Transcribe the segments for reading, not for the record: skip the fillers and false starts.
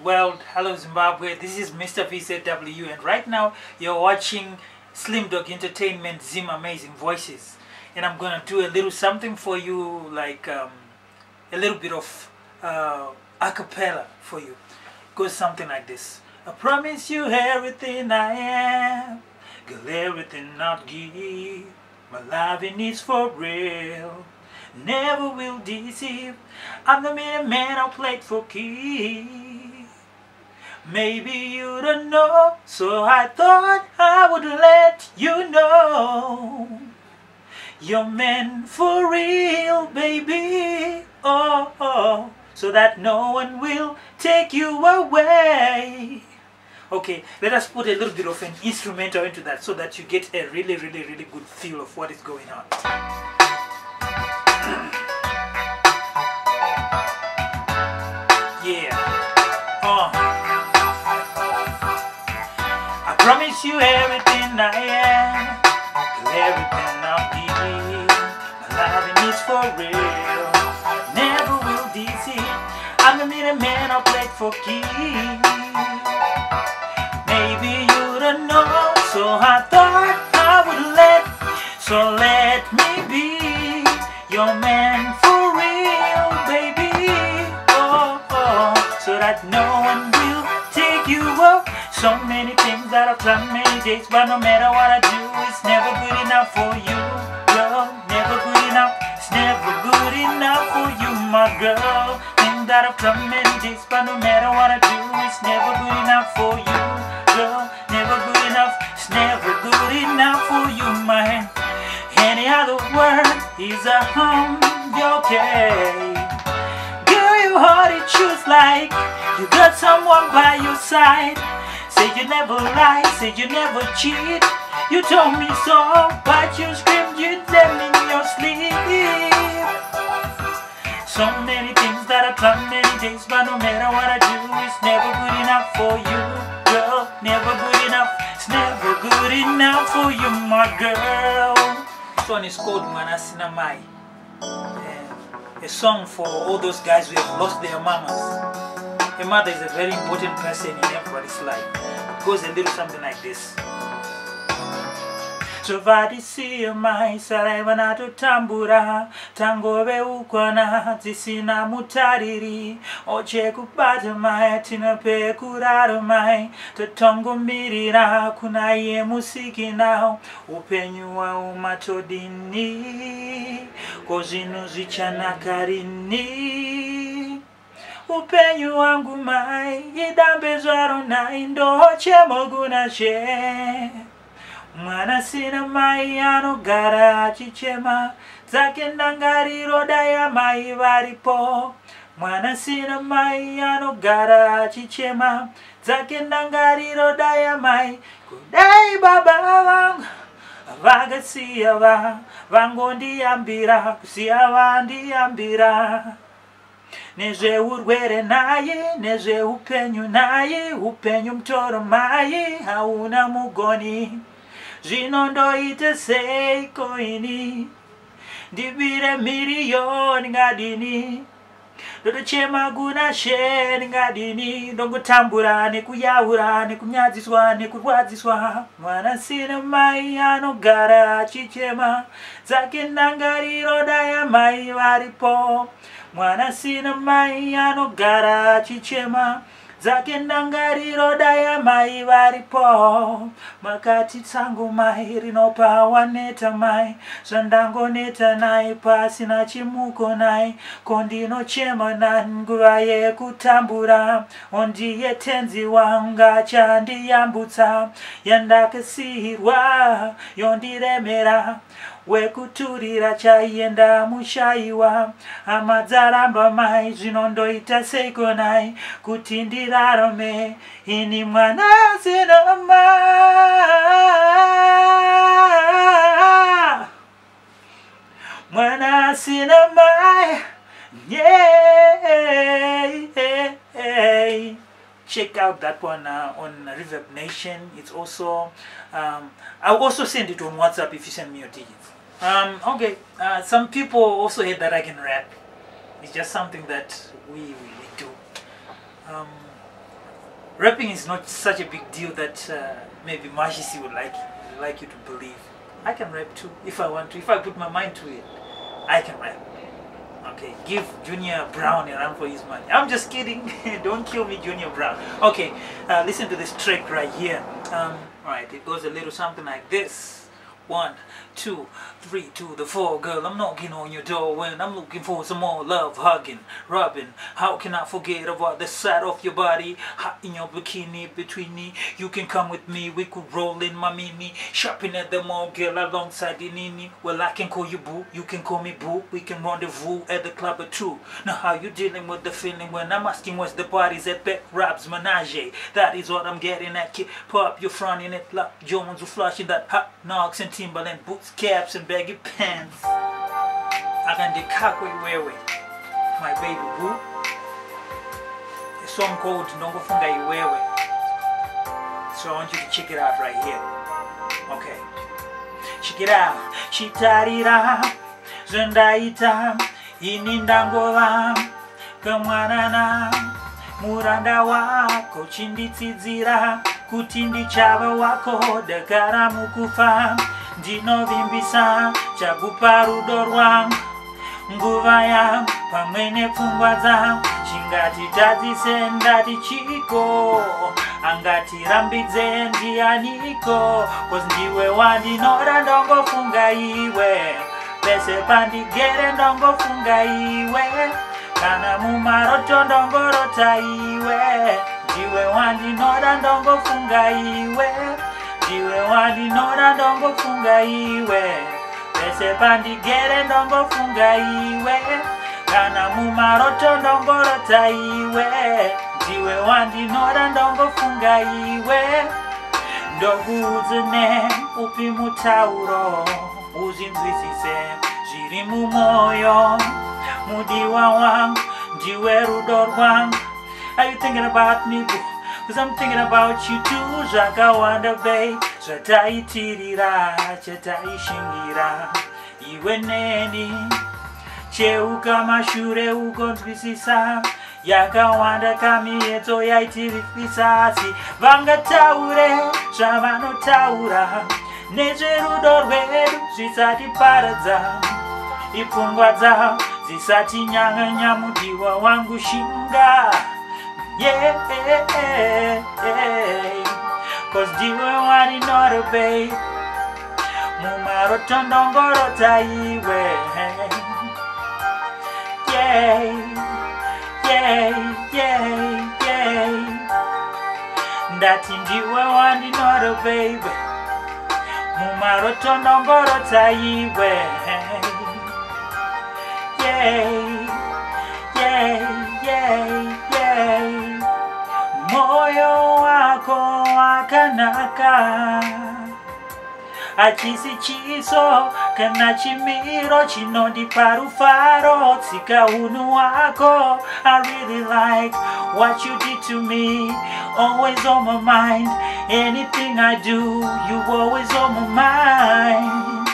world. Hello Zimbabwe, this is Mr. VZW, and right now you're watching Slimdoggz Entertainment Zim Amazing Voices, and I'm gonna do a little something for you, like a little bit of a cappella for you. Goes something like this. I promise you everything I am, girl, everything I'll give. My loving is for real, never will deceive. I'm the man I'll play for keys. Maybe you don't know, so I thought I would let you know. You're meant for real, baby. Oh, oh, so that no one will take you away. Okay, let us put a little bit of an instrumental into that so that you get a really good feel of what is going on. Yeah. I promise you everything I am, everything I'll give. My loving is for real, never will deceive. I'm the man I'll play for keys. Maybe you don't know, so I thought I would let me be your man for real, baby. Oh, oh, so that no one will take you up. So many things that I've done many days, but no matter what I do, it's never good enough for you, girl. Never good enough, it's never good enough for you, my girl. Things that I've done many days, but no matter what I do, it's never good enough for you, girl. Never good enough, it's never good enough for you, man. Any other word is a okay. Girl, you heard it choose like you got someone by your side. Say you never lie, say you never cheat. You told me so, but you screamed you them in your sleep. So many things that I've done many days, but no matter what I do, it's never good enough for you, girl. Never good enough, it's never good enough for you, my girl. This one is called Mwana Sina Mai. A song for all those guys who have lost their mamas. A mother is a very important person in everybody's life. It goes a little something like this. Tovadisiya mai saraiva natotambura, tangove ukwana tisina mutariri. Oche kubata mai tinape kurara mai, totongomirira kunaye musiki nao. Upenyu wa umatodini, kozinu zichanakarini. Upenyu wangu mai, idambezwaro na indoche moguna she. Mwana sina mai anogara achichema, zake ndangariro daya mai varipo. Mwana sina mai anogara achichema, zake ndangariro daya mai. Kudai baba wangu vagasiya vangondiambira, kusiya vandiambira. Nezve urwere naye, nezve upenyu naye, upenyu mtoro mai, hauna mugoni. Zvinondoita seiko ini, ndibire miriyoni ngadini. Ndotochema guna she ngadini, ndongotambura nekuyaura nekunyadziswa nekurwadziswa. Mwana sina mai anogara achichema, dzake ndangariro daya mai varipo. Mwana sina mai anogara achichema, zake ndangariro daya mai varipo. Makati tsangu mai rinopa waneta mai, zvandangoneta nai pasina chimuko nai. Kondinochema nanguva yekutambura, ondiye tenzi wanga chandiyambutsa. Yandakasirwa yondiremera, wekuturira chaienda mushaiwa. Amadzaramba mai zvinondoita seiko nai, kuti ndirarame ini mwana sina mai. Mwana sina mai, yeah. Check out that one on Reverb Nation. It's also I'll also send it on WhatsApp if you send me your digits. Okay, some people also hate that I can rap. It's just something that we do. Rapping is not such a big deal that maybe Majisi would like you to believe. I can rap too if I want to. If I put my mind to it, I can rap. Okay, give Junior Brown a run for his money. I'm just kidding. Don't kill me, Junior Brown. Okay, listen to this trick right here. Right, it goes a little something like this. 1, 2, 3 to the 4, girl, I'm knocking on your door when I'm looking for some more love, hugging, rubbing. How can I forget about the side of your body, hot in your bikini, between me. You can come with me, we could roll in my mini, shopping at the mall, girl, alongside the nini. Well, I can call you boo, you can call me boo, we can rendezvous at the club at 2. Now how you dealing with the feeling when I'm asking what's the parties at Beck Rob's Menage? That is what I'm getting at, kid. Pop, you're fronting it, like Jones will flashing that hot knocks and Timberland boots, caps and baggy pants. I can decack wewe, my baby boo. A song called Nongo Funga Iwewe. So I want you to check it out right here. Okay. Check it out. Chitarira Zendaita Inindangola Kamwanana Muranda wako chinditsizira Kutindi chava wako Dakara mukufa Ndino vimbisa Chagupa rudo rwangu Nguva yangu Pamwene pfungwa zangu Chingati tadzise ndati chiko Angati rambidze ndianiko Cause ndiwe wandinora ndongofunga iwe Pese pandigere ndongofunga iwe Kana mumaroto ndongorota iwe Ndiwe wandinora ndongofunga iwe Ndiwe wandinora ndongofunga iwe Pese pandigere ndongofunga iwe Kana mumaroto ndongorota iwe Ndiwe wandinora ndongofunga iwe Ndogudzene upi mutauro Uzinzwisise zviri mumoyo Mudiwa wangu ndiwe rudo rwangu Are you thinking about me boo? Cause I'm thinking about you too Zvakawanda babe Zvataitirira chataishingira Iwe neni Cheuka mashure ugonzwisisa Yakawanda kamiedzo yaitiripisa Si vangataure zvavanotaura Nezverudo rwedu zvisati paradza Ipfungwa dzavo zisati nyanganya mudiwa wangu shinga Yeah, cause ndiwe wandinora babe Mumaroto ndongorota iwe Yeah, Ndati ndiwe wandinora babe Mumaroto ndongorota iwe Moyo wako wakanaka Achisi chiso kana chimiro chinondipa rufaro Tsika unu wako I really like what you did to me Always on my mind Anything I do You always on my mind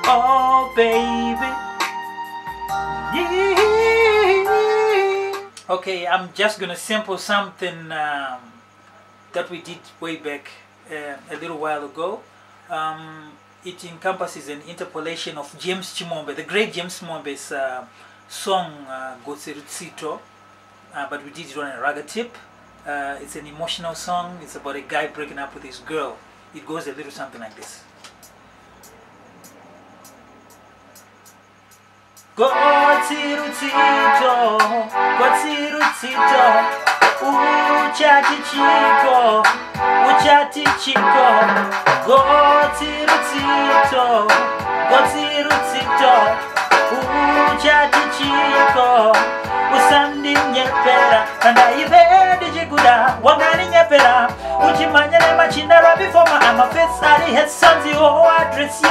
Oh baby Okay, I'm just gonna sample something that we did way back a little while ago. It encompasses an interpolation of James Chimombe, the great James Chimombe's song Gotserutsito, but we did it on a raga tip. It's an emotional song. It's about a guy breaking up with his girl. It goes a little something like this. Gotserutsito, Gotserutsito, uchati chiko, Gotserutsito, Gotserutsito, uchati chiko, usandi nyepera, kanda ibedi jiguda, wangani nyepera, uchimanya ne machinda rabi foma, I'm a face ali has sons you address your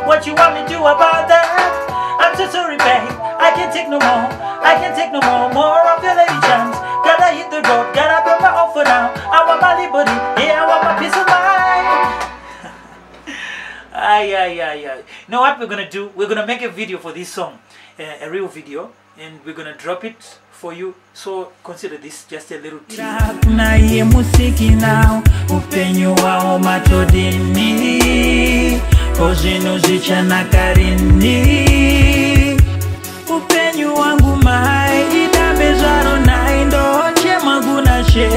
what you want me to do about that? I'm so sorry babe, I can't take no more, I can't take no more of your lady chance. Gotta hit the road, gotta put my offer now. I want my liberty, yeah, I want my peace of mind. You know what we're gonna do? We're gonna make a video for this song, a real video, and we're gonna drop it for you, so consider this just a little tip. Na ye musiki now upenyu wao matodini kozino zichana karini upenyu wangu mai idabezaro na indo chema guna she